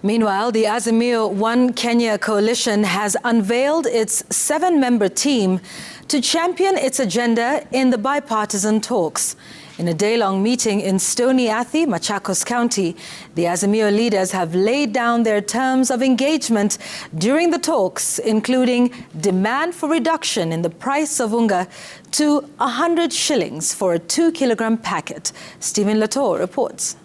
Meanwhile, the Azimio One Kenya coalition has unveiled its 7-member team to champion its agenda in the bipartisan talks. In a day-long meeting in Stony Athi, Machakos County, the Azimio leaders have laid down their terms of engagement during the talks, including demand for reduction in the price of unga to 100 shillings for a 2-kilogram packet. Stephen Latour reports.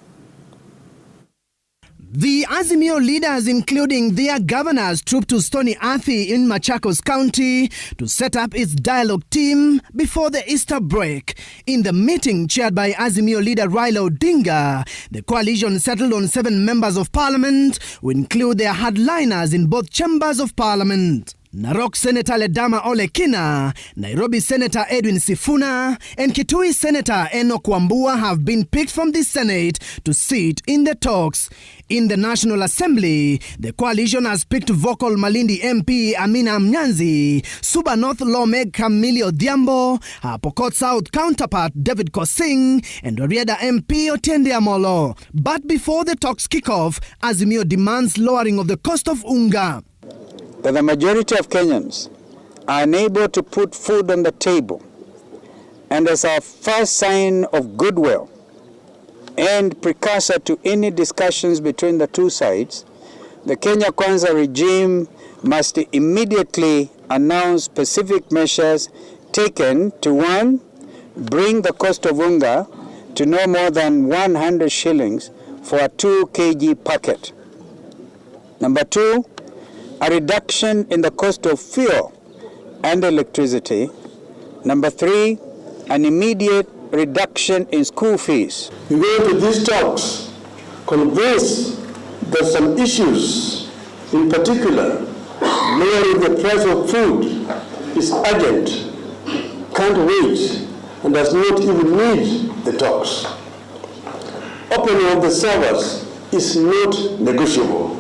The Azimio leaders, including their governors, trooped to Stony Athi in Machakos County to set up its dialogue team before the Easter break. In the meeting chaired by Azimio leader Raila Odinga, the coalition settled on 7 members of parliament, who include their hardliners in both chambers of parliament. Narok Senator Ledama Ole Kina, Nairobi Senator Edwin Sifuna, and Kitui Senator Enoch Wambua have been picked from the Senate to sit in the talks. In the National Assembly, the coalition has picked vocal Malindi MP Amina Nyanza, Suba North lawmaker Camille Odhiambo, her Pokot South counterpart David Kosing, and Rarieda MP Otiende Amolo. But before the talks kick off, Azimio demands lowering of the cost of unga. That the majority of Kenyans are unable to put food on the table, and as our first sign of goodwill and precursor to any discussions between the two sides, the Kenya Kwanza regime must immediately announce specific measures taken to 1. Bring the cost of unga to no more than 100 shillings for a 2 kg packet. Number 2, a reduction in the cost of fuel and electricity. Number 3, an immediate reduction in school fees. We go to these talks convinced that some issues, in particular, lowering the price of food, is urgent, can't wait, and does not even need the talks. Opening of the servers is not negotiable.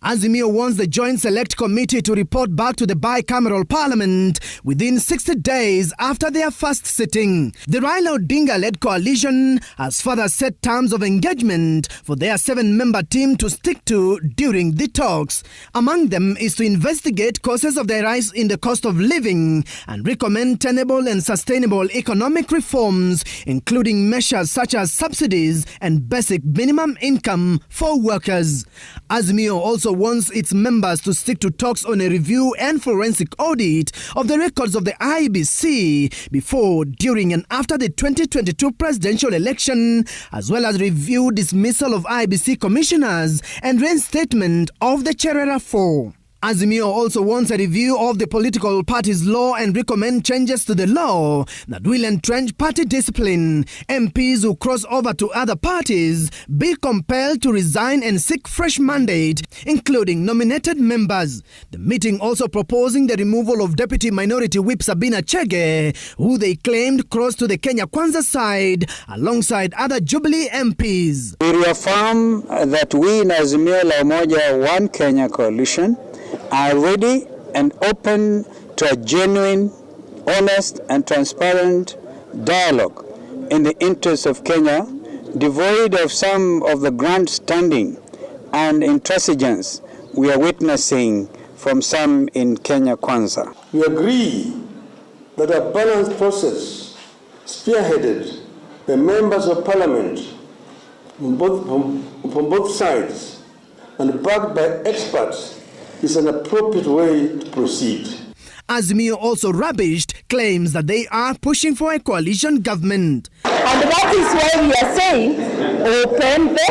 Azimio wants the Joint Select Committee to report back to the bicameral parliament within 60 days after their first sitting. The Raila Odinga-led coalition has further set terms of engagement for their 7-member team to stick to during the talks. Among them is to investigate causes of the rise in the cost of living and recommend tenable and sustainable economic reforms, including measures such as subsidies and basic minimum income for workers. Azimio also wants its members to stick to talks on a review and forensic audit of the records of the IEBC before, during and after the 2022 presidential election, as well as review dismissal of IEBC commissioners and reinstatement of the Cherera 4. Azimio also wants a review of the political parties law and recommend changes to the law that will entrench party discipline. MPs who cross over to other parties be compelled to resign and seek fresh mandate, including nominated members. The meeting also proposing the removal of Deputy Minority Whip Sabina Chege, who they claimed crossed to the Kenya Kwanza side alongside other Jubilee MPs. We reaffirm that we in Azimio la Umoja One Kenya coalition are ready and open to a genuine, honest and transparent dialogue in the interest of Kenya, devoid of some of the grandstanding and intransigence we are witnessing from some in Kenya Kwanza. We agree that a balanced process spearheaded by members of parliament from both sides and backed by experts is an appropriate way to proceed. Azimio also rubbished claims that they are pushing for a coalition government. And that is why we are saying, open the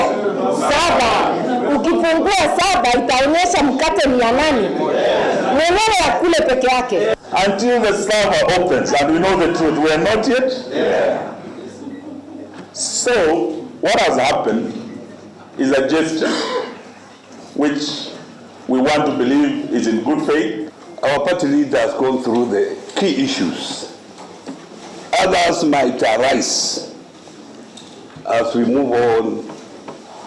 saba. Ukifungua saba itaonyesha mkate ni ya nani. Mwenyewe akule peke yake. Until the server opens, and we know the truth, we are not yet. Yeah. So, what has happened is a gesture which we want to believe is in good faith. Our party leader has gone through the key issues. Others might arise as we move on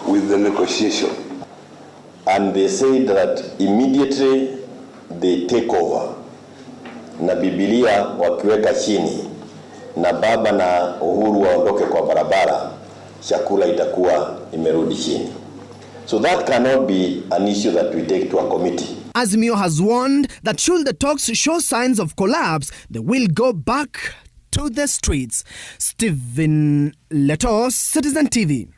with the negotiation. And they said that immediately they take over. Na Biblia wakiweka chini na baba na Uhuru waondoke kwa barabara, chakula itakuwa imerudi chini. So that cannot be an issue that we take to a committee. Azimio has warned that should the talks show signs of collapse, they will go back to the streets. Stephen Letos, Citizen TV.